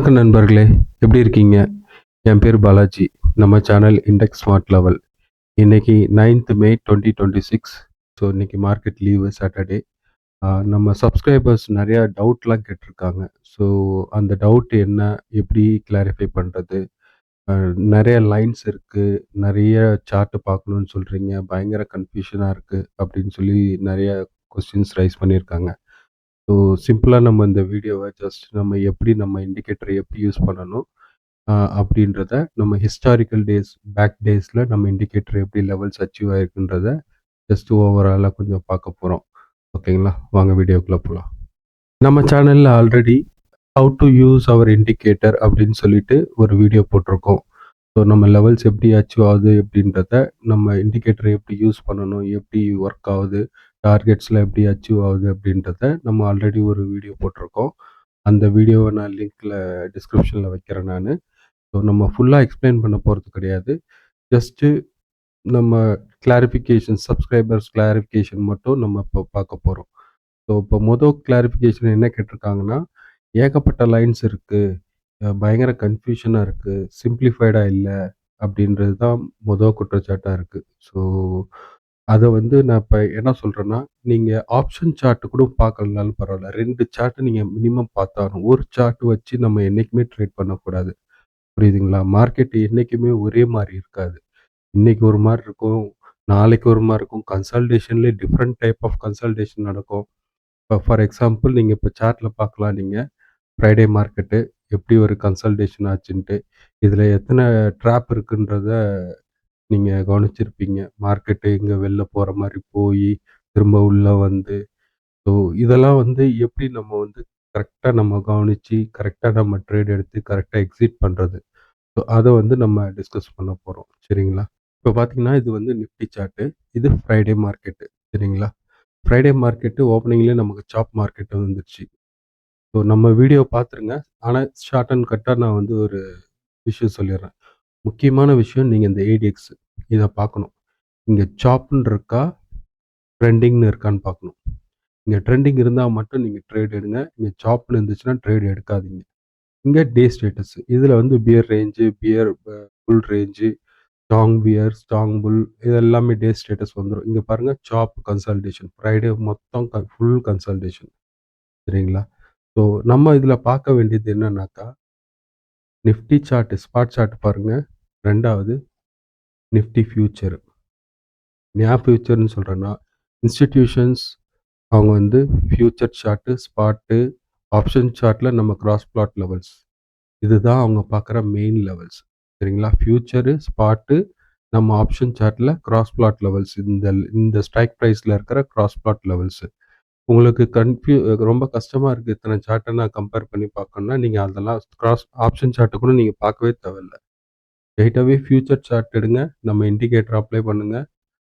வணக்கம் நண்பர்களே, எப்படி இருக்கீங்க? என் பேர் பாலாஜி. நம்ம சேனல் இண்டெக்ஸ் ஸ்மார்ட் லெவல். இன்னைக்கு 9th மே 2026. ஸோ இன்னைக்கு மார்க்கெட் லீவு சாட்டர்டே. நம்ம சப்ஸ்கிரைபர்ஸ் நிறையா டவுட்லாம் கேட்டிருக்காங்க. ஸோ அந்த டவுட் என்ன? எப்படி கிளாரிஃபை பண்ணுறது? நிறைய லைன்ஸ் இருக்கு. நிறைய சார்ட் பார்க்கணும்னு சொல்றீங்க. பயங்கர கன்ஃப்யூஷனா இருக்கு அப்படின்னு சொல்லி நிறைய கொஸ்டின்ஸ் ரைஸ் பண்ணியிருக்காங்க. ஸோ சிம்பிளா நம்ம இந்த வீடியோவ ஜஸ்ட் நம்ம எப்படி நம்ம இண்டிகேட்டர எப்படி யூஸ் பண்ணணும் அப்படின்றத நம்ம ஹிஸ்டாரிக்கல் டேஸ், பேக் டேஸில் நம்ம இண்டிகேட்டர் எப்படி லெவல்ஸ் அச்சீவ் ஆயிருக்குன்றத ஜஸ்ட் ஓவராலாக கொஞ்சம் பார்க்க போகிறோம். ஓகேங்களா? வாங்க வீடியோக்குள்ளே போகலாம். நம்ம சேனலில் already how to use our indicator அப்படின்னு சொல்லிட்டு ஒரு வீடியோ போட்டிருக்கோம். ஸோ நம்ம லெவல்ஸ் எப்படி அச்சீவ் ஆகுது அப்படின்றத, நம்ம இண்டிகேட்டரை எப்படி யூஸ் பண்ணணும், எப்படி ஒர்க் ஆகுது, டார்கெட்ஸ்லாம் எப்படி அச்சீவ் ஆகுது அப்படின்றத நம்ம ஆல்ரெடி ஒரு வீடியோ போட்டிருக்கோம். அந்த வீடியோவை நான் லிங்க்கில் டிஸ்கிரிப்ஷனில் வைக்கிறேன் நான். ஸோ நம்ம ஃபுல்லாக எக்ஸ்பிளைன் பண்ண போகிறது கிடையாது. ஜஸ்ட்டு நம்ம கிளாரிஃபிகேஷன், சப்ஸ்கிரைபர்ஸ் கிளாரிஃபிகேஷன் மட்டும் நம்ம இப்போ பார்க்க போகிறோம். ஸோ இப்போ மொதல் கிளாரிஃபிகேஷன் என்ன கேட்டிருக்காங்கன்னா, ஏகப்பட்ட லைன்ஸ் இருக்குது, பயங்கர கன்ஃப்யூஷனாக இருக்குது, சிம்பிளிஃபைடாக இல்லை அப்படின்றது தான் மொதல் குற்றச்சாட்டாக இருக்குது. ஸோ அதை வந்து நான் இப்போ என்ன சொல்கிறேன்னா, நீங்கள் ஆப்ஷன் சார்ட்டு கூட பார்க்கலனாலும் பரவாயில்ல, 2 சார்ட்டு நீங்கள் மினிமம் பார்த்தாகணும். ஒரு சார்ட் வச்சு நம்ம என்றைக்குமே ட்ரேட் பண்ணக்கூடாது. புரியுதுங்களா? மார்க்கெட் என்றைக்குமே ஒரே மாதிரி இருக்காது. இன்னைக்கு ஒரு மாதிரி இருக்கும், நாளைக்கு ஒரு மாதிரி இருக்கும். கன்சல்டேஷன்லேயே டிஃப்ரெண்ட் டைப் ஆஃப் கன்சல்டேஷன் நடக்கும். இப்போ ஃபார் எக்ஸாம்பிள் நீங்கள் இப்போ சார்ட்டில் பார்க்கலாம். நீங்கள் ஃப்ரைடே மார்க்கெட்டு எப்படி ஒரு கன்சல்டேஷன் ஆச்சுன்ட்டு, இதில் எத்தனை ட்ராப் இருக்குன்றத நீங்கள் கவனிச்சிருப்பீங்க. மார்க்கெட்டு இங்கே வெளில போகிற மாதிரி போய் திரும்ப உள்ளே வந்து, ஸோ இதெல்லாம் வந்து எப்படி நம்ம வந்து கரெக்டாக நம்ம கவனித்து கரெக்டாக நம்ம ட்ரேட் எடுத்து கரெக்டாக எக்ஸிட் பண்ணுறது. ஸோ அதை வந்து நம்ம டிஸ்கஸ் பண்ண போகிறோம். சரிங்களா? இப்போ பார்த்தீங்கன்னா இது வந்து நிஃப்டி சார்ட்டு, இது ஃப்ரைடே மார்க்கெட்டு. சரிங்களா? ஃப்ரைடே மார்க்கெட்டு ஓப்பனிங்லேயே நமக்கு சாப் மார்க்கெட் வந்துருச்சு. ஸோ நம்ம வீடியோ பார்த்துருங்க. ஆனால் ஷார்ட் அண்ட் கட்டாக நான் வந்து ஒரு விஷயம் சொல்லிடுறேன். முக்கியமான விஷயம், நீங்கள் இந்த ஏடிஎக்ஸ் இதை பார்க்கணும். இங்கே சாப்னு இருக்கா, ட்ரெண்டிங்னு இருக்கான்னு பார்க்கணும். இங்கே ட்ரெண்டிங் இருந்தால் மட்டும் நீங்கள் ட்ரேட் எடுங்க. இங்கே சாப்னு இருந்துச்சுன்னா ட்ரேட் எடுக்காதீங்க. இங்கே டே ஸ்டேட்டஸ், இதில் வந்து பியர் ரேஞ்சு, பியர் புல் ரேஞ்சு, ஸ்ட்ராங் பியர், ஸ்ட்ராங் புல், இது எல்லாமே டே ஸ்டேட்டஸ் வந்துடும். இங்கே பாருங்கள், சாப் கன்சல்டேஷன், ஃப்ரைடே மொத்தம் ஃபுல் கன்சல்டேஷன். சரிங்களா? ஸோ நம்ம இதில் பார்க்க வேண்டியது என்னன்னாக்கா, நிஃப்டி சார்ட், ஸ்பாட் சார்ட் பாருங்கள். ரெண்டாவது நிஃப்டி ஃபியூச்சர். ஏன் ஃபியூச்சர்னு சொல்கிறேன்னா, இன்ஸ்டிடியூஷன்ஸ் அவங்க வந்து ஃபியூச்சர் சார்ட்டு, ஸ்பாட்டு, ஆப்ஷன் சார்ட்டில் நம்ம கிராஸ் பிளாட் லெவல்ஸ், இதுதான் அவங்க பார்க்குற மெயின் லெவல்ஸ். சரிங்களா? ஃபியூச்சரு, ஸ்பாட்டு, நம்ம ஆப்ஷன் சார்ட்டில் கிராஸ் பிளாட் லெவல்ஸ், இந்த ஸ்ட்ரைக் ப்ரைஸில் இருக்கிற கிராஸ் பிளாட் லெவல்ஸு. உங்களுக்கு ரொம்ப கஷ்டமாக இருக்குது இத்தனை சார்ட்டை நான் கம்பேர் பண்ணி பார்க்கணுன்னா, நீங்கள் அதெல்லாம் ஆப்ஷன் சார்ட்டு கூட நீங்கள் பார்க்கவே தேவையில்ல. ஸ்ட்ரெயிட்டாகவே ஃபியூச்சர் சார்ட் எடுங்க, நம்ம இண்டிகேட்டர் அப்ளை பண்ணுங்கள்.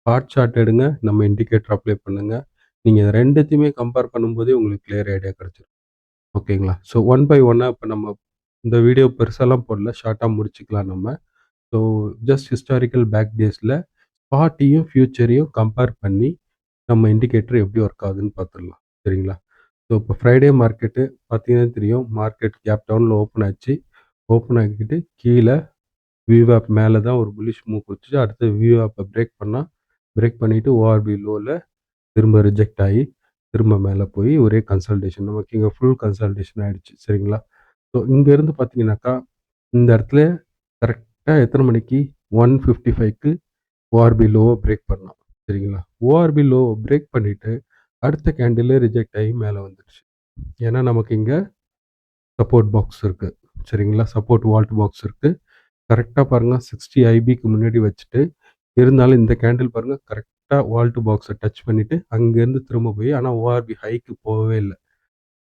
ஸ்பாட் சார்ட் எடுங்க, நம்ம இண்டிகேட்டர் அப்ளை பண்ணுங்கள். நீங்கள் ரெண்டுத்தையுமே கம்பேர் பண்ணும்போதே உங்களுக்கு கிளியர் ஐடியா கிடச்சிரும். ஓகேங்களா? ஸோ ஒன் பை ஒன்னாக இப்போ நம்ம இந்த வீடியோ பெருசாலாம் போடல, ஷார்ட்டாக முடிச்சுக்கலாம் நம்ம. ஸோ ஜஸ்ட் ஹிஸ்டாரிக்கல் பேக் டேஸில் ஸ்பாட்டையும் ஃபியூச்சரையும் கம்பேர் பண்ணி நம்ம இண்டிகேட்டர் எப்படி ஒர்க் ஆகுதுன்னு பார்த்துடலாம். சரிங்களா? ஸோ இப்போ ஃப்ரைடே மார்க்கெட்டு பார்த்தீங்கன்னா தெரியும், மார்க்கெட் கேப் டவுனில் ஓப்பன் ஆச்சு. ஓப்பன் ஆகிக்கிட்டு கீழே வியூஆப் மேலே தான் ஒரு புல்லிஷ் மூவ் கொடுத்துச்சு. அடுத்து வியூஆப்பை பிரேக் பண்ணிவிட்டு ஓஆர்பி லோவில் திரும்ப ரிஜெக்ட் ஆகி திரும்ப மேலே போய் ஒரே கன்சல்டேஷன், நமக்கு இங்கே ஃபுல் கன்சல்டேஷன் ஆகிடுச்சு. சரிங்களா? ஸோ இங்கேருந்து பார்த்தீங்கன்னாக்கா, இந்த இடத்துல கரெக்டாக எத்தனை மணிக்கு 155க்கு ஓஆர்பி லோவை பிரேக் பண்ணோம். சரிங்களா? ஓஆர்பி லோவை பிரேக் பண்ணிவிட்டு அடுத்த கேண்டிலே ரிஜெக்ட் ஆகி மேலே வந்துடுச்சு. ஏன்னா நமக்கு இங்கே சப்போர்ட் பாக்ஸ் இருக்குது. சரிங்களா? சப்போர்ட் வால்ட் பாக்ஸ் இருக்குது. கரெக்டாக பாருங்கள், 60 ஐபிக்கு முன்னாடி வச்சுட்டு, இருந்தாலும் இந்த கேண்டில் பாருங்கள் கரெக்டாக வால்ட் பாக்ஸை டச் பண்ணிவிட்டு அங்கேருந்து திரும்ப போய், ஆனால் ஓஆர்பி ஹைக்கு போகவே இல்லை.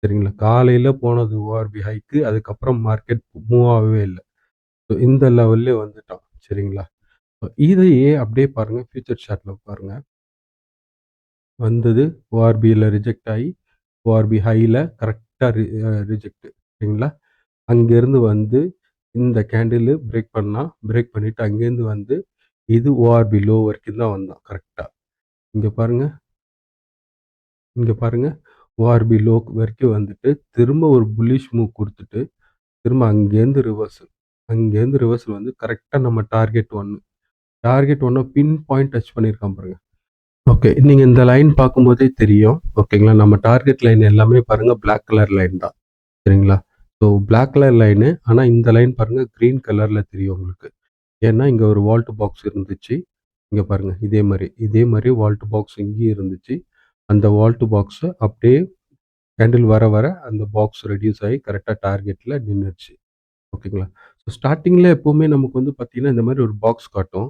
சரிங்களா? காலையில் போனது ஓஆர்பி ஹைக்கு, அதுக்கப்புறம் மார்க்கெட் மூவ் ஆகவே இல்லை. ஸோ இந்த லெவல்லே வந்துட்டோம். சரிங்களா? இதையே அப்படியே பாருங்கள், ஃபியூச்சர் சார்ட்டில் பாருங்கள். வந்தது ஓஆர்பியில் ரிஜெக்ட் ஆகி ஓஆர்பி ஹையில் கரெக்டாக ரிஜெக்ட். சரிங்களா? அங்கேருந்து வந்து இந்த கேண்டில் பிரேக் பண்ணிவிட்டு அங்கேருந்து வந்து இது ஓஆர்பி லோ வரைக்கும் தான் வந்தோம் கரெக்டாக. இங்கே பாருங்கள், ஓஆர்பி லோ வரைக்கும் வந்துட்டு திரும்ப ஒரு புல்லிஷ் மூவ் கொடுத்துட்டு திரும்ப அங்கேருந்து ரிவர்சல் வந்து கரெக்ட்டா நம்ம டார்கெட் 1 பின் பாயிண்ட் டச் பண்ணியிருக்கான் பாருங்க. ஓகே. நீங்க இந்த லைன் பார்க்கும்போதே தெரியும். ஓகேங்களா? நம்ம டார்கெட் லைன் எல்லாமே பாருங்க பிளாக் கலர் லைன் தான். சரிங்களா? So black colour line. ஆனா இந்த லைன் பாருங்க கிரீன் கலர்ல தெரியும் உங்களுக்கு. ஏன்னா இங்க ஒரு வால்ட் பாக்ஸ் இருந்துச்சு. இங்க பாருங்க இதே மாரி வால்ட் பாக்ஸ் இங்கேயும் இருந்துச்சு. அந்த வால்ட் பாக்ஸ அப்படியே கேண்டில் வர வர அந்த பாக்ஸ் ரெட்யூஸ் ஆகி கரெக்ட்டா டார்கெட்ல நின்னுருச்சு. ஓகேங்களா? ஸோ ஸ்டார்ட்டிங்ல எப்பவுமே நமக்கு வந்து பார்த்தீங்கன்னா, இந்த மாரி ஒரு பாக்ஸ் காட்டும்.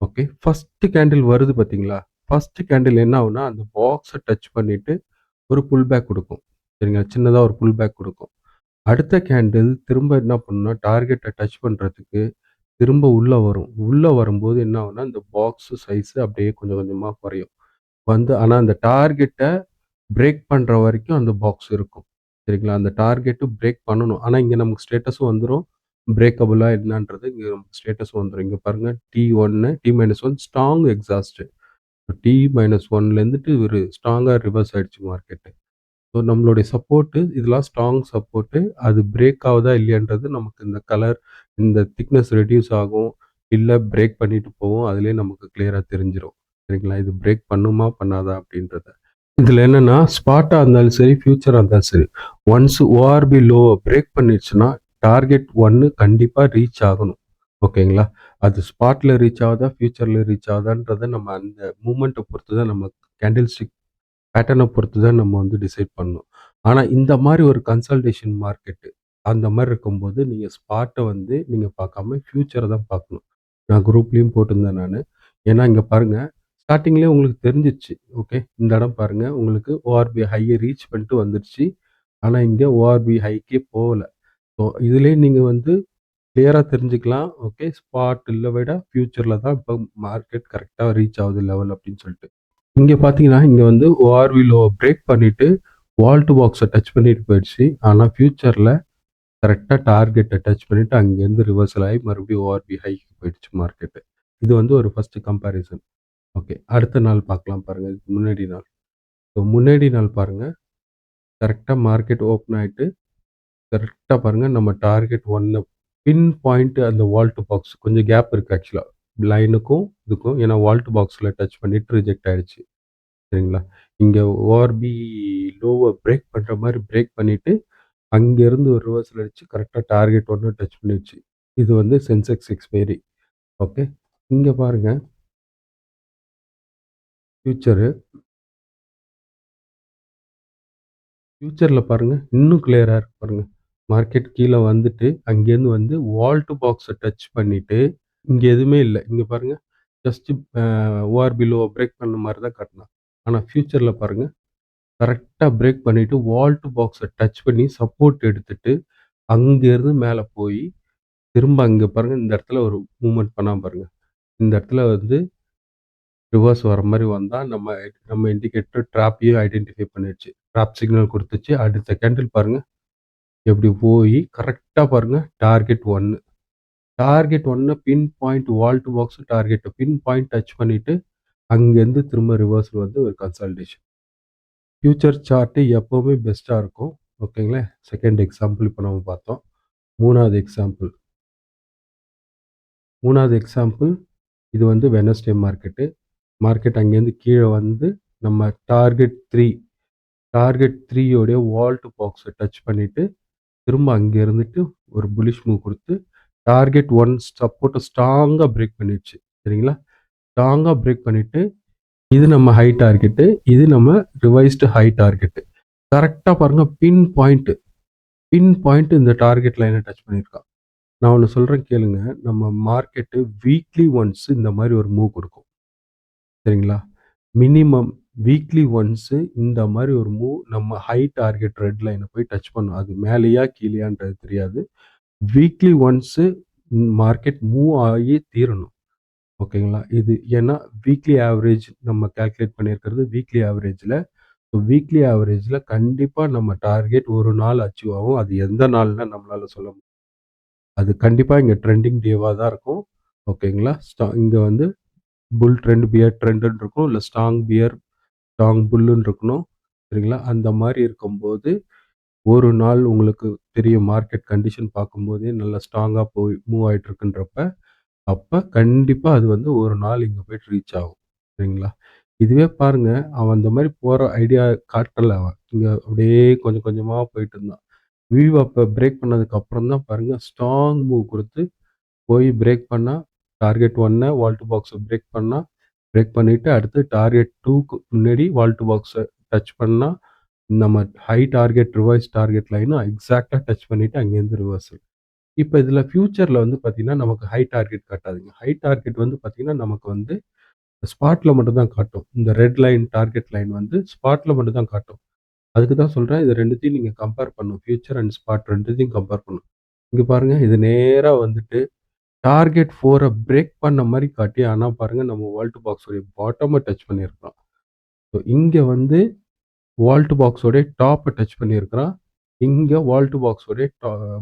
ஓகே. ஃபர்ஸ்ட் கேண்டில் வருது பார்த்தீங்களா? ஃபர்ஸ்ட் கேண்டில் என்ன ஆகும்னா, அந்த பாக்ஸ டச் பண்ணிட்டு ஒரு புல் பேக் குடுக்கும். சரிங்களா? சின்னதா ஒரு புல் பேக் குடுக்கும். அடுத்த கேண்டில் திரும்ப என்ன பண்ணும்னா, டார்கெட்ட டச் பண்றதுக்கு திரும்ப உள்ள வரும். உள்ள வரும்போது என்ன ஆகும்னா, இந்த பாக்ஸ் சைஸ் அப்படியே கொஞ்சம் கொஞ்சமா குறையும். ஆனா அந்த டார்கெட்ட பிரேக் பண்ற வரைக்கும் அந்த பாக்ஸ் இருக்கும். சரிங்களா? அந்த டார்கெட் பிரேக் பண்ணணும். ஆனா இங்க நமக்கு ஸ்டேட்டஸும் வந்துரும். பிரேக்கபிளா என்னன்றது இங்க நமக்கு ஸ்டேட்டஸும் வந்துரும். இங்க பாருங்க T1 T-1 ஸ்ட்ராங் எக்ஸாஸ்ட். T-1லேருந்துட்டு ஒரு ஸ்ட்ராங்கா ரிவர்ஸ் ஆயிடுச்சு மார்க்கெட். ஸோ நம்மளுடைய சப்போர்ட்டு இதெல்லாம் ஸ்ட்ராங் சப்போர்ட்டு. அது பிரேக் ஆகுதா இல்லையான்றது நமக்கு இந்த திக்னஸ் ரெட்யூஸ் ஆகும். இல்ல பிரேக் பண்ணிட்டு போகும். அதிலேயே நமக்கு கிளியரா தெரிஞ்சிரும். சரிங்களா? இது பிரேக் பண்ணுமா? பண்ணாதா? அப்படின்றத. இதுல என்னன்னா, ஸ்பாட்டா இருந்தாலும் சரி, ஃபியூச்சரா இருந்தாலும் சரி, ஒன்ஸ் ஓஆர்பி லோவ பிரேக் பண்ணிருச்சுன்னா, டார்கெட் 1 கண்டிப்பா ரீச் ஆகணும். ஓகேங்களா? அது ஸ்பாட்ல ரீச் ஆகுதா, ஃபியூச்சர்ல ரீச் ஆகுதான்றத நம்ம அந்த மூவ்மெண்ட்ட பொறுத்து தான் நம்ம கேண்டில் ஸ்டிக் பேட்டர்ன பொறுத்து தான் நம்ம வந்து டிசைட் பண்ணணும். ஆனா, இந்த மாரி ஒரு கன்சால்டேஷன் மார்க்கெட்டு, அந்த மாரி இருக்கும்போது, நீங்க ஸ்பாட்ட வந்து நீங்க பார்க்காம ஃபியூச்சர தான் பார்க்கணும். நான் குரூப்லயும் போட்டிருந்தேன் நானு. ஏன்னா, இங்க பாருங்க, ஸ்டார்ட்டிங்லயே உங்களுக்கு தெரிஞ்சிருச்சு. ஓகே. இந்த இடம் பாருங்க, உங்களுக்கு ஓஆர்பி ஹைய ரீச் பண்ணிட்டு வந்துருச்சு. ஆனா, இங்க ஓஆர்பி ஹைக்கே போகல. ஸோ, இதுலயே நீங்க வந்து கிளியரா தெரிஞ்சுக்கலாம். ஓகே. ஸ்பாட்ல விட ஃபியூச்சர்ல தான் இப்ப மார்க்கெட் கரெக்ட்டா ரீச் ஆகுது லெவல் அப்படின்னு சொல்லிட்டு. இங்க பார்த்தீங்கன்னா, இங்க வந்து ஓஆர்வி லோவ பிரேக் பண்ணிட்டு, வால் டூ பாக்ஸ டச் பண்ணிட்டு போயிடுச்சு. ஆனா ஃபியூச்சர்ல கரெக்ட்டா டார்கெட்ட டச் பண்ணிட்டு, அங்கேருந்து ரிவர்சல் ஆயி மறுபடியும் ஓஆர்பி ஹைக்கு போயிடுச்சு மார்க்கெட்டு. இது வந்து ஒரு ஃபர்ஸ்ட் கம்பேரிசன். ஓகே. அடுத்த நாள் பார்க்கலாம் பாருங்க. இதுக்கு முன்னாடி நாள். ஸோ முன்னாடி நாள் பாருங்க, கரெக்ட்டா மார்க்கெட் ஓப்பன் ஆயிட்டு, கரெக்ட்டா பாருங்க நம்ம டார்கெட் 1 பின் பாயிண்ட் அந்த வால் டூ பாக்ஸ் கொஞ்சம் கேப் இருக்கு ஆக்சுவலா. லைனுக்கும் இதுக்கும். ஏன்னா வால் டூ பாக்ஸ்ல டச் பண்ணிட்டு ரிஜெக்ட் ஆயிடுச்சு. சரிங்களா? இங்க ஓஆர்பி லோவ பிரேக் பண்ற மாரி பிரேக் பண்ணிட்டு, அங்கேருந்து ஒரு ரிவர்சல் அடிச்சு கரெக்ட்டா டார்கெட் 1 டச் பண்ணிருச்சு. இது வந்து சென்செக்ஸ் எக்ஸ்பைரி. ஓகே. இங்க பாருங்க ஃபியூச்சரு. ஃபியூச்சர்ல பாருங்க, இன்னும் கிளியரா இருக்கு பாருங்க. மார்க்கெட் கீழ வந்துட்டு, அங்கேருந்து வந்து வால் டூ பாக்ஸ டச் பண்ணிட்டு, இங்க எதுவுமே இல்ல. இங்க பாருங்க. ஜஸ்ட் ஓஆர்பி லோவ பிரேக் பண்ண மாரி தான் காட்டுனான். ஆனா ஃபியூச்சர்ல பாருங்க, கரெக்ட்டா பிரேக் பண்ணிட்டு, வால் டூ பாக்ஸ டச் பண்ணி சப்போர்ட் எடுத்துட்டு, அங்கேருந்து மேல போயி, திரும்ப அங்க பாருங்க இந்த இடத்துல ஒரு மூவ்மெண்ட் பண்ணான் பாருங்க. இந்த இடத்துல வந்து ரிவர்ஸ் வர மாரி வந்தா, நம்ம நம்ம இண்டிகேட்டர் ட்ராப்பையும் ஐடென்டிஃபை பண்ணிருச்சு. ட்ராப் சிக்னல் குடுத்துச்சு. அடுத்த கேண்டில் பாருங்க, எப்படி போயி கரெக்ட்டா பாருங்க target 1. Target 1 pin point wall to box டார்கெட்ட பின் பாயிண்ட் டச் பண்ணிட்டு, அங்கேருந்து திரும்ப ரிவர்சல் வந்து ஒரு கன்சாலிடேஷன். ஃபியூச்சர் சார்ட் எப்பவுமே பெஸ்ட்டா இருக்கும். ஓகேங்களா? செகண்ட் எக்ஸாம்பிள் இப்ப நம்ம பார்த்தோம். 3வது எக்ஸாம்பிள். 3வது எக்ஸாம்பிள் இது வந்து வெட்னஸ்டே மார்க்கெட்டு. மார்க்கெட் அங்கேருந்து கீழ வந்து நம்ம டார்கெட் 3 உடைய வால் டூ பாக்ஸ டச் பண்ணிட்டு, திரும்ப அங்க இருந்துட்டு ஒரு புல்லிஷ் மூவ் குடுத்து, டார்கெட் 1 சப்போர்ட்ட ஸ்ட்ராங்கா பிரேக் பண்ணிருச்சு. சரிங்களா? ஸ்ட்ராங்கா பிரேக் பண்ணிட்டு, இது நம்ம ஹை டார்கெட்டு. இது நம்ம ரிவைஸ்டு ஹை டார்கெட்டு. கரெக்ட்டா பாருங்க பின் பாயிண்ட் இந்த டார்கெட் லைன டச் பண்ணியிருக்கான். நான் ஒண்ணு சொல்றேன் கேளுங்க. நம்ம மார்க்கெட்டு வீக்லி ஒன்ஸ் இந்த மாரி ஒரு மூவ் குடுக்கும். சரிங்களா? மினிமம் வீக்லி ஒன்ஸு இந்த மாரி ஒரு மூவ் நம்ம ஹை டார்கெட் ரெட் லைன போய் டச் பண்ணும். அது மேலயா கீழயான்றது தெரியாது. வீக்லி ஒன்ஸு மார்க்கெட் மூவ் ஆகி தீரணும். ஓகேங்களா? இது ஏன்னா வீக்லி ஆவரேஜ் நம்ம கால்குலேட் பண்ணியிருக்கிறது வீக்லி ஆவரேஜ்ல. வீக்லி ஆவரேஜ்ல கண்டிப்பா நம்ம டார்கெட் ஒரு நாள் அச்சீவ் ஆகும். அது எந்த நாள்னா நம்மளால சொல்ல முடியாது. அது கண்டிப்பா இங்க ட்ரெண்டிங் டேவா தான் இருக்கும். ஓகேங்களா? இங்க வந்து புல் ட்ரெண்ட், பியர் ட்ரெண்டுன்னு இருக்கும். இல்ல ஸ்ட்ராங் புல்லுன்னு இருக்கணும். சரிங்களா? அந்த மாரி இருக்கும்போது, ஒரு நாள் உங்களுக்கு தெரியும் மார்க்கெட் கண்டிஷன் பார்க்கும்போதே நல்லா ஸ்ட்ராங்கா போய் மூவ் ஆயிட்டு இருக்குன்றப்ப, அப்ப கண்டிப்பா அது வந்து ஒரு நாள் இங்க போயிட்டு ரீச் ஆகும். சரிங்களா? இதுவே பாருங்க, அவன் அந்த மாரி போற ஐடியா காட்டல அவன். இங்க அப்படியே கொஞ்சம் கொஞ்சமா போயிட்டு இருந்தான். விவோ அப்ப பிரேக் பண்ணதுக்கு அப்புறம் தான் பாருங்க, ஸ்ட்ராங் மூவ் குடுத்து போய் பிரேக் பண்ணா, டார்கெட் 1 வால் டூ பாக்ஸ பிரேக் பண்ணா, பிரேக் பண்ணிட்டு அடுத்து டார்கெட் 2க்கு முன்னாடி வால் டூ பாக்ஸ டச் பண்ணா, நம்ம ஹை டார்கெட், ரிவைஸ் டார்கெட் லைனும் எக்ஸாக்ட்டா டச் பண்ணிட்டு அங்கேருந்து ரிவர்சல். இப்ப இதுல ஃபியூச்சர்ல வந்து பார்த்தீங்கன்னா, நமக்கு ஹை டார்கெட் காட்டாதுங்க. ஹை டார்கெட் வந்து பார்த்தீங்கன்னா, நமக்கு வந்து ஸ்பாட்ல மட்டும் தான் காட்டும். இந்த ரெட் லைன், டார்கெட் லைன் வந்து ஸ்பாட்ல மட்டும் தான் காட்டும். அதுக்கு தான் சொல்றேன், இது 2த்தையும் நீங்க கம்பேர் பண்ணணும். ஃபியூச்சர் அண்ட் ஸ்பாட் 2த்தையும் கம்பேர் பண்ணணும். இங்க பாருங்க, இது நேரா வந்துட்டு டார்கெட் 4 பிரேக் பண்ண மாரி காட்டி, ஆனா பாருங்க நம்ம வால் டூ பாக்ஸோட பாட்டம டச் பண்ணியிருக்கிறோம். ஸோ இங்க வந்து வால் டூ பாக்ஸோட டாப்ப டச் பண்ணியிருக்கிறான். இங்க வால் டூ பாக்ஸோட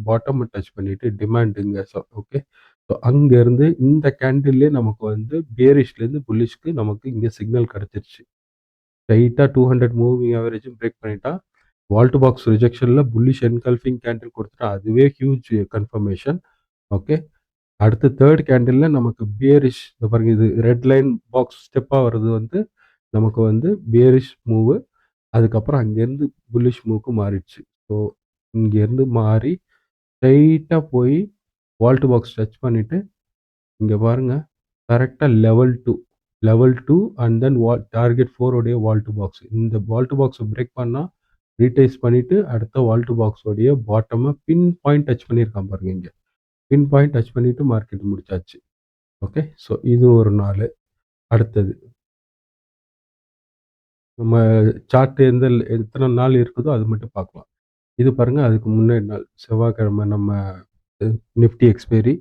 பாட்டம டச் பண்ணிட்டு டிமாண்ட் இங்க ஓகே. ஸோ அங்கருந்து இந்த கேண்டில்லே நமக்கு வந்து பியரிஷ்லேருந்து புல்லிஷ்க்கு நமக்கு இங்க சிக்னல் கிடைச்சிருச்சு. ஸ்ட்ரெயிட்டா 200 மூவிங் ஆவரேஜும் பிரேக் பண்ணிட்டான். வால் டூ பாக்ஸ் ரிஜெக்ஷன்ல புல்லிஷ் என்கல்ஃபிங் கேண்டில் குடுத்துட்டான். அதுவே ஹியூஜ் கன்ஃபர்மேஷன். ஓகே. அடுத்து 3 கேண்டில்ல நமக்கு பியரிஷ் இத பாருங்க இது ரெட் லைன் பாக்ஸ் ஸ்டெப்பா வர்றது வந்து நமக்கு வந்து பியரிஷ் மூவு. அதுக்கப்புறம் அங்கேருந்து புல்லிஷ் மூவ்க்கு மாறிடுச்சு. ஸோ இங்கேருந்து மாறி ஸ்ட்ரெயிட்டா போய் வால் டூ பாக்ஸ் டச் பண்ணிட்டு, இங்க பாருங்க கரெக்ட்டா லெவல் 2 அண்ட் தென் டார்கெட் 4 உடைய வால் டூ பாக்ஸ். இந்த வால் டூ பாக்ஸ பிரேக் பண்ணா ரீட்ரேஸ் பண்ணிட்டு அடுத்த வால் டூ பாக்ஸ் உடைய பாட்டம பின் பாயிண்ட் டச் பண்ணியிருக்கான் பாருங்க இங்க. பின் பாயிண்ட் டச் பண்ணிட்டு மார்க்கெட் முடிச்சாச்சு. ஓகே. ஸோ இது ஒரு நாளு. அடுத்தது நம்ம சார்ட் எத்தனை நாள் இருக்குதோ அது மட்டும் பார்க்கலாம். இது பாருங்க அதுக்கு முன்னாடி நாள் செவ்வாய்க்கிழமை நம்ம நிஃப்டி எக்ஸ்பைரி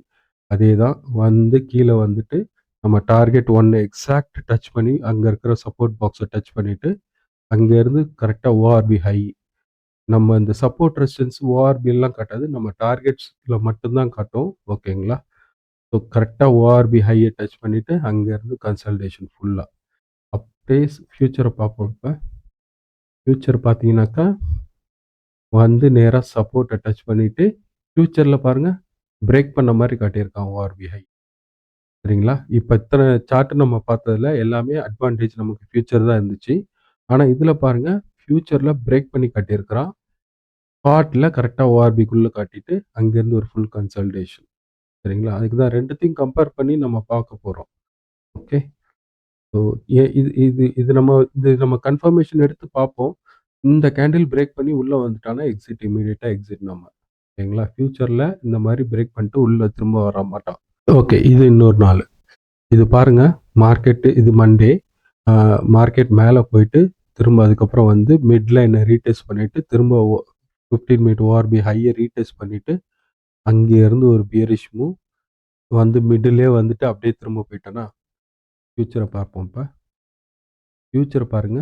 அதே தான் வந்து கீழே வந்துட்டு நம்ம டார்கெட் 1 எக்ஸாக்ட் டச் பண்ணி அங்கே இருக்கிற சப்போர்ட் பாக்ஸை டச் பண்ணிட்டு அங்கேருந்து கரெக்டாக ஓஆர்பி ஹை நம்ம இந்த சப்போர்ட் ரெசிஸ்டன்ஸ் ஓஆர்பி எல்லாம் காட்டாது நம்ம டார்கெட்ஸில் மட்டும்தான் காட்டும் ஓகேங்களா. ஸோ கரெக்டாக ஓஆர்பி ஹையை டச் பண்ணிவிட்டு அங்கேருந்து கன்சல்டேஷன் ஃபுல்லாக அப்படியே ஃபியூச்சரை பார்ப்போம். இப்போ ஃபியூச்சர் பார்த்தீங்கன்னாக்கா வந்து நேராக சப்போர்ட்டை டச் பண்ணிவிட்டு ஃபியூச்சரில் பாருங்கள் பிரேக் பண்ண மாதிரி காட்டியிருக்கான் ஓஆர்பி ஹை. சரிங்களா. இப்போ இத்தனை சார்ட் நம்ம பார்த்ததுல எல்லாமே அட்வான்டேஜ் நமக்கு ஃபியூச்சர் தான் இருந்துச்சு. ஆனா இதுல பாருங்க ஃபியூச்சர்ல பிரேக் பண்ணி காட்டியிருக்கிறான். ஸ்பாட்ல கரெக்ட்டா ஓஆர்பிக்குள்ள காட்டிட்டு அங்கேருந்து ஒரு ஃபுல் கன்சாலிடேஷன். சரிங்களா. அதுக்கு தான் 2த்தையும் கம்பேர் பண்ணி நம்ம பார்க்க போறோம். ஓகே. ஸோ இது இது இது நம்ம கன்ஃபர்மேஷன் எடுத்து பார்ப்போம். இந்த கேண்டில் பிரேக் பண்ணி உள்ள வந்துட்டான்னா இம்மீடியட்டா எக்ஸிட் நம்ம. ஓகேங்களா. ஃபியூச்சர்ல இந்த மாரி பிரேக் பண்ணிட்டு உள்ள திரும்ப வர மாட்டான். ஓகே. இது இன்னொரு நாள். இது பாருங்க மார்க்கெட்டு இது மண்டே மார்க்கெட் மேலே போயிட்டு திரும்ப அதுக்கப்புறம் வந்து மிட் லைனை ரீடெஸ்ட் பண்ணிட்டு திரும்ப 15 மினிட் ஓஆர்பி ஹையை ரீடெஸ்ட் பண்ணிட்டு அங்கேருந்து ஒரு பியரிஷ் மூவ் வந்து மிடிலே வந்துட்டு அப்படியே திரும்ப போயிட்டேன்னா ஃபியூச்சரை பார்ப்போம். இப்போ ஃபியூச்சரை பாருங்க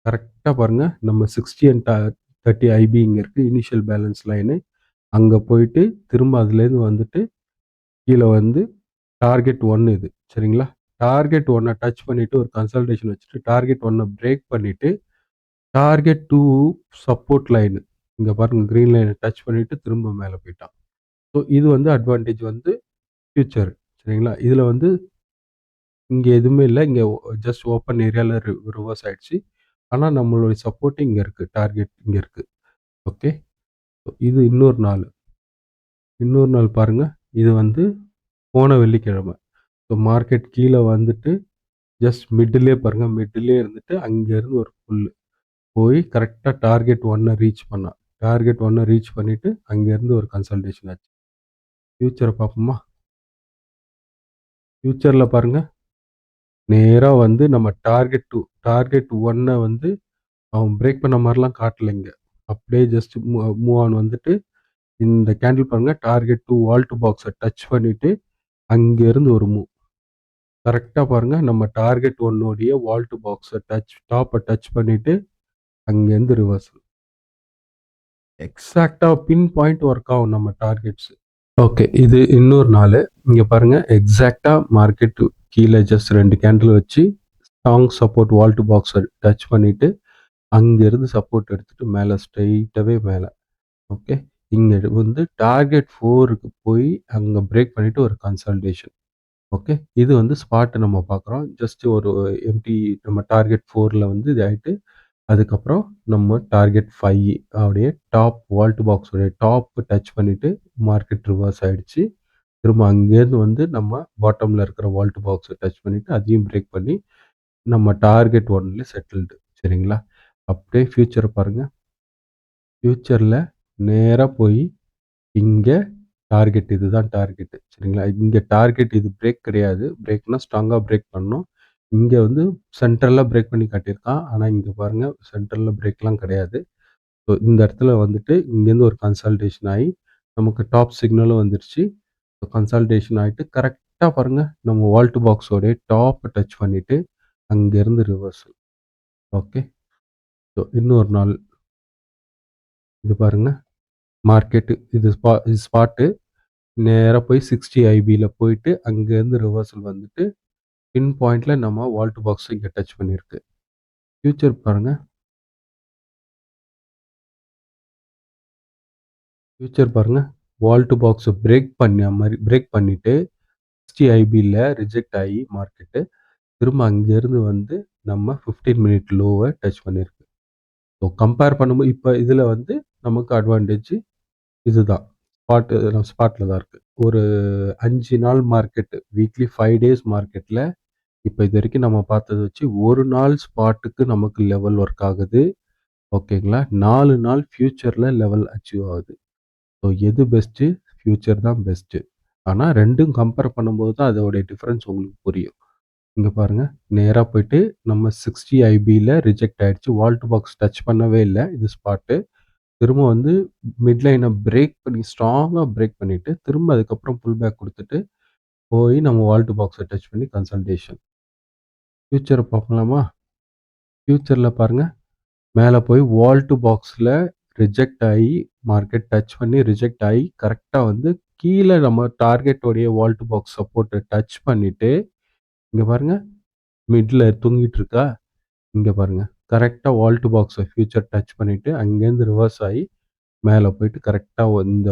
கரெக்டாக பாருங்க நம்ம 60 அண்ட் 30 ஐபி இங்கே இருக்குது இனிஷியல் பேலன்ஸ் லைனு அங்கே போயிட்டு திரும்ப அதுலேருந்து வந்துட்டு கீழே வந்து டார்கெட் 1 இது சரிங்களா. டார்கெட் 1 டச் பண்ணிட்டு ஒரு கன்சல்டேஷன் வச்சுட்டு டார்கெட் 1 பிரேக் பண்ணிட்டு டார்கெட் 2 சப்போர்ட் லைன் இங்க பாருங்க கிரீன் லைனை டச் பண்ணிட்டு திரும்ப மேலே போயிட்டான். ஸோ இது வந்து அட்வான்டேஜ் வந்து ஃபியூச்சர் சரிங்களா. இதில் வந்து இங்கே எதுவுமே இல்லை இங்கே ஜஸ்ட் ஓப்பன் ஏரியாவில் ரிவர்ஸ் ஆயிடுச்சு. ஆனால் நம்மளுடைய சப்போர்ட் இங்கே இருக்குது டார்கெட் இங்கே இருக்குது. ஓகே. இது இன்னொரு நாள் பாருங்க இது வந்து போன வெள்ளிக்கிழமை. ஸோ மார்க்கெட் கீழே வந்துட்டு ஜஸ்ட் மிடிலே பாருங்க மிடிலே இருந்துட்டு அங்கேருந்து ஒரு புல்லு போய் கரெக்டாக டார்கெட் 1 ரீச் பண்ணான். டார்கெட் 1 ரீச் பண்ணிவிட்டு அங்கேருந்து ஒரு கன்சல்டேஷன் ஆச்சு. ஃபியூச்சரை பார்ப்போமா. ஃபியூச்சரில் பாருங்கள் நேராக வந்து நம்ம டார்கெட் 1 வந்து அவன் பிரேக் பண்ண மாதிரிலாம் காட்டலைங்க. அப்படியே ஜஸ்ட் மூவ் ஆன் வந்துட்டு இந்த கேண்டில் பாருங்கள் டார்கெட் 2 வால் டூ பாக்ஸை டச் பண்ணிவிட்டு அங்கேருந்து ஒரு மூவ் கரெக்டாக பாருங்கள் நம்ம டார்கெட் 1 வால் டூ பாக்ஸை டாப்பை டச் பண்ணிவிட்டு அங்கேருந்து ரிவர்சல் எக்ஸாக்டாக பின் பாயிண்ட் ஒர்க் ஆகும் நம்ம டார்கெட்ஸ். ஓகே. இது இன்னொரு நாள் இங்கே பாருங்கள் எக்ஸாக்டாக மார்க்கெட்டு கீழே ஜஸ்ட் 2 கேண்டில் வச்சு ஸ்ட்ராங் சப்போர்ட் வால் டூ பாக்ஸை டச் பண்ணிவிட்டு அங்கேருந்து சப்போர்ட் எடுத்துகிட்டு மேலே ஸ்ட்ரெயிட்டாகவே மேலே ஓகே. இங்க வந்து டார்கெட் 4க்கு போய் அங்க பிரேக் பண்ணிட்டு ஒரு கன்சால்டேஷன். ஓகே. இது வந்து ஸ்பாட் நம்ம பார்க்குறோம். ஜஸ்ட் ஒரு எம்ப்டி நம்ம டார்கெட் 4ல வந்து இது ஆயிட்டு, அதுக்கப்புறம் நம்ம டார்கெட் 5 அப்படியே டாப் வால்ட் பாக்ஸோட டாப் டச் பண்ணிட்டு மார்க்கெட் ரிவர்ஸ் ஆயிடுச்சு. திரும்ப அங்கேருந்து வந்து நம்ம பாட்டம்ல இருக்கிற வால்ட் பாக்ஸ டச் பண்ணிட்டு அதையும் பிரேக் பண்ணி நம்ம டார்கெட் 1ல செட்டில்டு. சரிங்களா? அப்படியே ஃபியூச்சர பாருங்க. ஃபியூச்சர்ல நேரா போய் இங்க டார்கெட் இதுதான் டார்கெட். சரிங்களா? இங்க டார்கெட் இது பிரேக் கிடையாது. பிரேக்னா ஸ்ட்ராங்கா பிரேக் பண்ணணும். இங்க வந்து சென்ட்ரலா பிரேக் பண்ணி காட்டியிருக்கான். ஆனா இங்க பாருங்க சென்ட்ரல்ல பிரேக்லாம் கிடையாது. ஸோ இந்த இடத்துல வந்துட்டு இங்கேருந்து ஒரு கன்சால்டேஷன் ஆயி, நமக்கு டாப் சிக்னலும் வந்துருச்சு. கன்சால்டேஷன் ஆயிட்டு கரெக்ட்டா பாருங்க, நம்ம வால்ட் பாக்ஸோட டாப்ப டச் பண்ணிட்டு, அங்கேருந்து ரிவர்சல். ஓகே. ஸோ இன்னொரு நாள் இது பாருங்க, மார்க்கெட்டு இது ஸ்பாட்டு. நேரா போய் 60 ஐபில போயிட்டு, அங்கேருந்து ரிவர்சல் வந்துட்டு, பின் பாயிண்ட்ல நம்ம வால்ட் பாக்ஸ் இங்க டச் பண்ணியிருக்கு. ஃபியூச்சர் பாருங்க. ஃபியூச்சர் பாருங்க. வால்ட் பாக்ஸ பிரேக் பண்ண மாரி பிரேக் பண்ணிட்டு 60 ஐபில ரிஜெக்ட் ஆயி மார்க்கெட்டு, திரும்ப அங்கேருந்து வந்து நம்ம 15 மினிட் லோவ டச் பண்ணியிருக்கு. ஸோ கம்பேர் பண்ணும்போது இப்ப இதுல வந்து நமக்கு அட்வான்டேஜ் இதுதான். ஸ்பாட்ல தான் இருக்கு. ஒரு 5 நாள் மார்க்கெட் வீக்லி 5 டேஸ் மார்க்கெட்ல இப்ப இதுவரைக்கும் நம்ம பார்த்தத வச்சு 1 நாள் ஸ்பாட்டுக்கு நமக்கு லெவல் ஒர்க் ஆகுது. ஓகேங்களா? 4 நாள் ஃபியூச்சர்ல லெவல் அச்சீவ் ஆகுது. ஸோ எது பெஸ்ட்டு? ஃபியூச்சர் தான் பெஸ்ட்டு. ஆனா 2ம் கம்பேர் பண்ணும்போது தான் அதோடைய டிஃபரன்ஸ் உங்களுக்கு புரியும். இங்க பாருங்க. நேரா போயிட்டு நம்ம 60 ஐபில ரிஜெக்ட் ஆயிடுச்சு. வால்ட் பாக்ஸ் டச் பண்ணவே இல்ல. இது ஸ்பாட்டு. திரும்ப வந்து மிட் லைன பிரேக் பண்ணி ஸ்ட்ராங்கா பிரேக் பண்ணிட்டு, திரும்ப அதுக்கப்புறம் புல் பேக் குடுத்துட்டு, போய் நம்ம வால்ட் பாக்ஸ டச் பண்ணி கன்சால்டேஷன். ஃபியூச்சர பார்க்கலாமா? ஃபியூச்சர்ல பாருங்க. மேல போய் வால்ட் பாக்ஸ்ல ரிஜெக்ட் ஆயி, மார்க்கெட் டச் பண்ணி ரிஜெக்ட் ஆயி, கரெக்ட்டா வந்து கீழ நம்ம டார்கெட் உடைய வால்ட் பாக்ஸ் சப்போர்ட்ட டச் பண்ணிட்டு, இங்க பாருங்க. மிட்ல தூங்கிட்டு இருக்கா? இங்க பாருங்க. கரெக்ட்டா வால்ட் பாக்ஸ ஃபியூச்சர் டச் பண்ணிட்டு, அங்கேருந்து ரிவர்ஸ் ஆயி, மேல போயிட்டு கரெக்ட்டா இந்த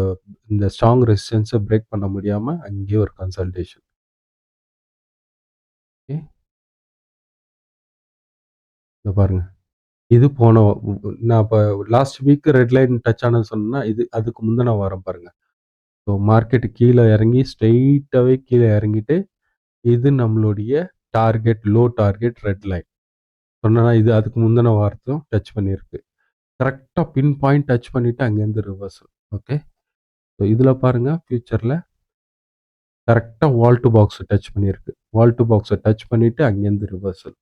இந்த ஸ்ட்ராங் ரெசிஸ்டன்ஸ பிரேக் பண்ண முடியாம, அங்கேயே ஒரு கன்சால்டேஷன். ஓகே. இத பாருங்க. இது போன நான் இப்ப last week red line touch ஆனது சொன்னேன்னா, இது அதுக்கு முந்தின வாரம் பாருங்க. ஸோ மார்க்கெட் கீழ இறங்கி ஸ்ட்ரெய்ட்டாவே கீழ இறங்கிட்டு, இது நம்மளுடைய லோ டார்கெட் ரெட் லைன். சொன்னேனா இது அதுக்கு முந்தின வாரத்தும் டச் பண்ணியிருக்கு. கரெக்ட்டா பின் பாயிண்ட் டச் பண்ணிட்டு அங்கேருந்து ரிவர்சல். ஓகே. ஸோ இதுல பாருங்க ஃபியூச்சர்ல கரெக்ட்டா வால்ட் பாக்ஸ டச் பண்ணியிருக்கு. வால்ட் பாக்ஸ டச் பண்ணிட்டு அங்கேருந்து ரிவர்சல்.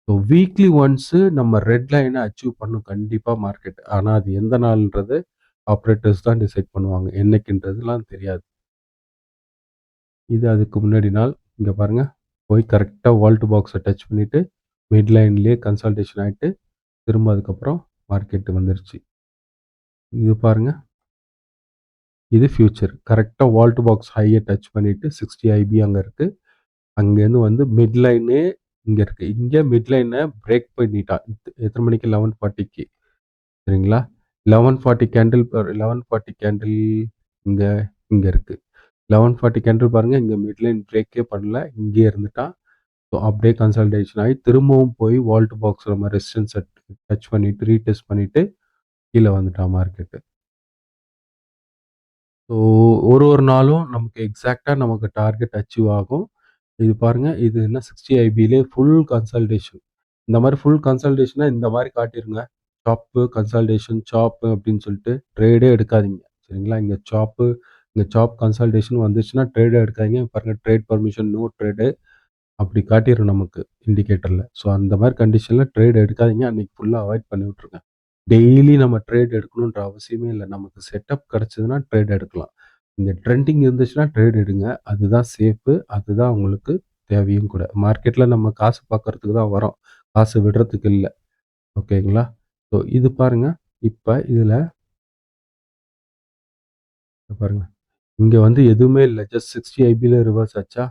ஸோ வீக்லி ஒன்ஸு நம்ம ரெட் லைன அச்சீவ் பண்ணும் கண்டிப்பா மார்க்கெட். ஆனா அது எந்த நாள்ன்றது ஆப்பரேட்டர்ஸ் தான் டிசைட் பண்ணுவாங்க. என்னைக்குன்றதுலாம் தெரியாது. இது அதுக்கு முன்னாடி நாள். இங்க பாருங்க. போய் கரெக்ட்டா வால்ட் பாக்ஸ டச் பண்ணிட்டு, மிட் லைன்லயே கன்சால்டேஷன் ஆயிட்டு, திரும்ப அதுக்கப்புறம் மார்க்கெட் வந்துருச்சு. இது பாருங்க. இது ஃபியூச்சர். கரெக்ட்டா வால்ட் பாக்ஸ் ஹைய டச் பண்ணிட்டு 60 ஐபி அங்க இருக்கு. அங்கேருந்து வந்து மிட் லைனே இங்க இருக்கு. இங்க மிட் லைன பிரேக் பண்ணிட்டான். எத்தன மணிக்கு? 11:40க்கு. சரிங்களா? 11:40 கேண்டில் 11:40 கேண்டில் இங்க இங்க இருக்கு. 11:40 கேண்டில் பாருங்க. இங்க மிட் லைன் பிரேக்கே பண்ணல. இங்கேயே இருந்துட்டான். ஸோ அப்படியே கன்சால்டேஷன் ஆயி திரும்பவும் போய் வால்ட் பாக்ஸ் நம்ம ரெசிஸ்டன்ஸ டச் பண்ணிட்டு, ரீடெஸ்ட் பண்ணிட்டு கீழ வந்துட்டான் மார்க்கெட்டு. ஸோ ஒரு நாளும் நமக்கு எக்ஸாக்ட்டா நமக்கு டார்கெட் அச்சீவ் ஆகும். இது பாருங்க. இது என்ன 60 ஐபிலே ஃபுல் கன்சால்டேஷன். இந்த மாரி ஃபுல் கன்சால்டேஷனா இந்த மாரி காட்டிருங்க. சாப்பு அப்படின்னு சொல்லிட்டு ட்ரேடே எடுக்காதீங்க. சரிங்களா? இங்க சாப் கன்சால்டேஷன் வந்துச்சுன்னா ட்ரேடே எடுக்காதீங்க. பாருங்க ட்ரேட் பெர்மிஷன், நோ ட்ரேடு அப்படி காட்டிரும் நமக்கு இண்டிகேட்டர்ல. ஸோ அந்த மாரி கண்டிஷன்ல ட்ரேட் எடுக்காதீங்க. அன்னைக்கு ஃபுல்லா அவாய்ட் பண்ணி விட்டுருங்க. டெய்லி நம்ம ட்ரேட் எடுக்கணுன்ற அவசியமே இல்ல. நமக்கு செட்டப் கிடைச்சதுன்னா ட்ரேட் எடுக்கலாம். இங்க ட்ரெண்டிங் இருந்துச்சுன்னா ட்ரேட் எடுங்க. அதுதான் சேஃபு. அதுதான் உங்களுக்கு தேவையும் கூட. மார்க்கெட்ல நம்ம காசு பார்க்கறதுக்கு தான் வரோம். காசு விடுறதுக்கு இல்ல. ஓகேங்களா? ஸோ இது பாருங்க. இப்ப இதுல பாருங்க. இங்க வந்து எதுவுமே இல்ல. ஜஸ்ட் 60 ஐபில ரிவர்ஸ் ஆச்சா?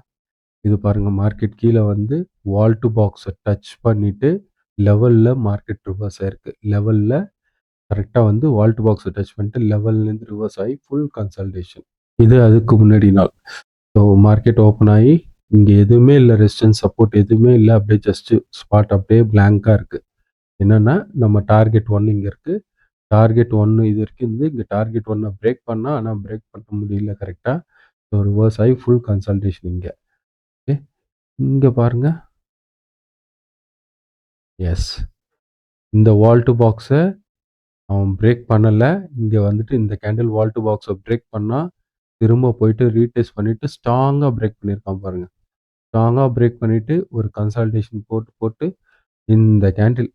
இது பாருங்க மார்க்கெட் கீழ வந்து வால் டூ பாக்ஸ டச் பண்ணிட்டு லெவல்ல மார்க்கெட் ரிவர்ஸ் ஆயிருக்கு. லெவல்ல கரெக்ட்டா வந்து வால்ட் பாக்ஸ டச் பண்ணிட்டு லெவல்லேருந்து ரிவர்ஸ் ஆயி ஃபுல் கன்சாலிடேஷன். இது அதுக்கு முன்னாடி நாள். ஸோ மார்க்கெட் ஓப்பன் ஆயி, இங்க எதுவுமே இல்ல. ரெசிஸ்டன்ஸ், சப்போர்ட் எதுவுமே இல்ல. அப்படியே ஜஸ்ட் ஸ்பாட் அப்படியே பிளாங்க்கா இருக்கு. என்னன்னா, நம்ம டார்கெட் 1 இங்க இருக்கு. டார்கெட் 1 இது வரைக்கும் இருந்து, இங்க டார்கெட் 1 பிரேக் பண்ணா, ஆனா பிரேக் பண்ண முடியல கரெக்ட்டா. ஸோ ரிவர்ஸ் ஆயி ஃபுல் கன்சாலிடேஷன் இங்க. ஓகே. இங்க பாருங்க. எஸ். இந்த வால் டூ பாக்ஸ அவன் பிரேக் பண்ணல. இங்க வந்துட்டு இந்த கேண்டில் வால் டூ பாக்ஸ பிரேக் பண்ணா, திரும்ப போயிட்டு ரீடெஸ்ட் பண்ணிட்டு ஸ்ட்ராங்கா பிரேக் பண்ணியிருக்கான் பாருங்க. ஸ்ட்ராங்கா பிரேக் பண்ணிட்டு ஒரு கன்சாலிடேஷன் போட்டு இந்த கேண்டில்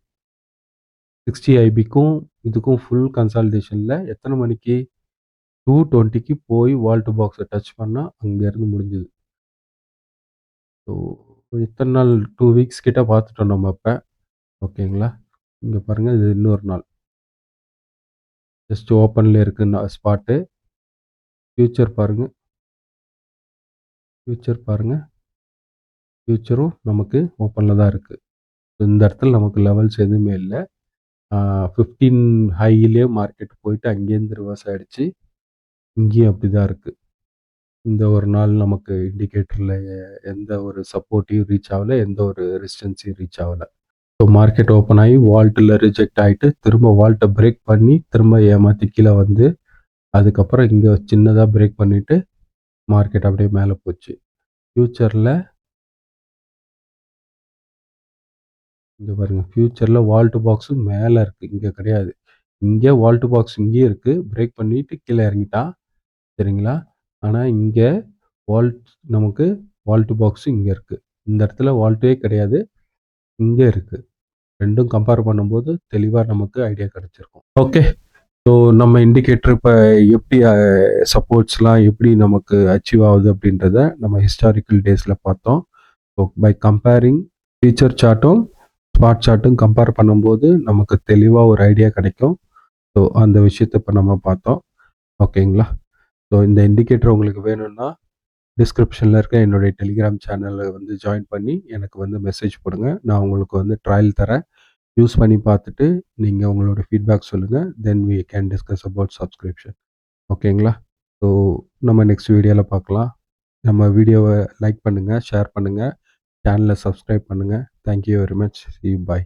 60 ஐபிக்கும் இதுக்கும் ஃபுல் கன்சாலிடேஷன்ல எத்தனை மணிக்கு 220க்கு போய் வால் டூ பாக்ஸை டச் பண்ணா அங்கேருந்து முடிஞ்சுது. ஸோ இத்தனை நாள் 2 வீக்ஸ் கிட்ட பார்த்துட்டோம் நம்ம அப்போ. ஓகேங்களா. இங்கே பாருங்கள், இது இன்னொரு நாள் ஜஸ்ட் ஓப்பனில் இருக்குன்னு ஸ்பாட்டு. ஃபியூச்சர் பாருங்கள், ஃபியூச்சரும் நமக்கு ஓப்பனில் தான் இருக்குது. இந்த இடத்துல நமக்கு லெவல்ஸ் எதுவுமே இல்லை. 15 ஹையிலே மார்க்கெட் போயிட்டு அங்கேருந்து ரிவர்ஸ் ஆகிடுச்சு. இங்கேயும் அப்படி தான் இருக்குது. இந்த ஒரு நாள் நமக்கு இண்டிகேட்டரில் எந்த ஒரு சப்போர்ட்டையும் ரீச் ஆகலை, எந்த ஒரு ரெசிஸ்டன்ஸையும் ரீச் ஆகலை. ஸோ மார்க்கெட் ஓப்பன் ஆகி வால்ட்டில் ரிஜெக்ட் ஆகிட்டு திரும்ப வால்ட்டை பிரேக் பண்ணி திரும்ப ஏமாற்றி கீழே வந்து அதுக்கப்புறம் இங்கே சின்னதாக பிரேக் பண்ணிவிட்டு மார்க்கெட் அப்படியே மேலே போச்சு. ஃப்யூச்சரில் இங்கே பாருங்கள், ஃப்யூச்சரில் வால்ட் பாக்ஸும் மேலே இருக்குது, இங்கே கிடையாது. இங்கே வால்ட் பாக்ஸ் இங்கேயும் இருக்குது, பிரேக் பண்ணிவிட்டு கீழே இறங்கிட்டான். சரிங்களா. ஆனால் இங்கே நமக்கு வால்ட் பாக்ஸு இங்கே இருக்குது. இந்த இடத்துல வால்ட்டே கிடையாது, இங்கே இருக்குது. ரெண்டும் கம்பேர் பண்ணும்போது தெளிவாக நமக்கு ஐடியா கிடச்சிருக்கும். ஓகே. ஸோ நம்ம இண்டிகேட்டர் இப்போ எப்படி சப்போர்ட்ஸ்லாம் எப்படி நமக்கு அச்சீவ் ஆகுது அப்படின்றத நம்ம ஹிஸ்டாரிக்கல் டேஸில் பார்த்தோம். ஸோ பை கம்பேரிங் ஃபியூச்சர் சார்ட்டும் ஸ்பாட் சார்ட்டும் கம்பேர் பண்ணும்போது நமக்கு தெளிவாக ஒரு ஐடியா கிடைக்கும். ஸோ அந்த விஷயத்தை இப்போ நம்ம பார்த்தோம். ஓகேங்களா. ஸோ இந்த இண்டிகேட்டர் உங்களுக்கு வேணும்னா டிஸ்கிரிப்ஷனில் இருக்க என்னுடைய டெலிகிராம் சேனலில் வந்து ஜாயின் பண்ணி எனக்கு வந்து மெசேஜ் போடுங்க. நான் உங்களுக்கு வந்து ட்ரையல் தரேன். யூஸ் பண்ணி பார்த்துட்டு நீங்கள் உங்களோட ஃபீட்பேக் சொல்லுங்கள். Then we can discuss about subscription. ஓகேங்களா. ஸோ நம்ம நெக்ஸ்ட் வீடியோவில் பார்க்கலாம். நம்ம வீடியோவை லைக் பண்ணுங்கள், ஷேர் பண்ணுங்கள், சேனலை சப்ஸ்கிரைப் பண்ணுங்கள். Thank you very much. C you. Bye.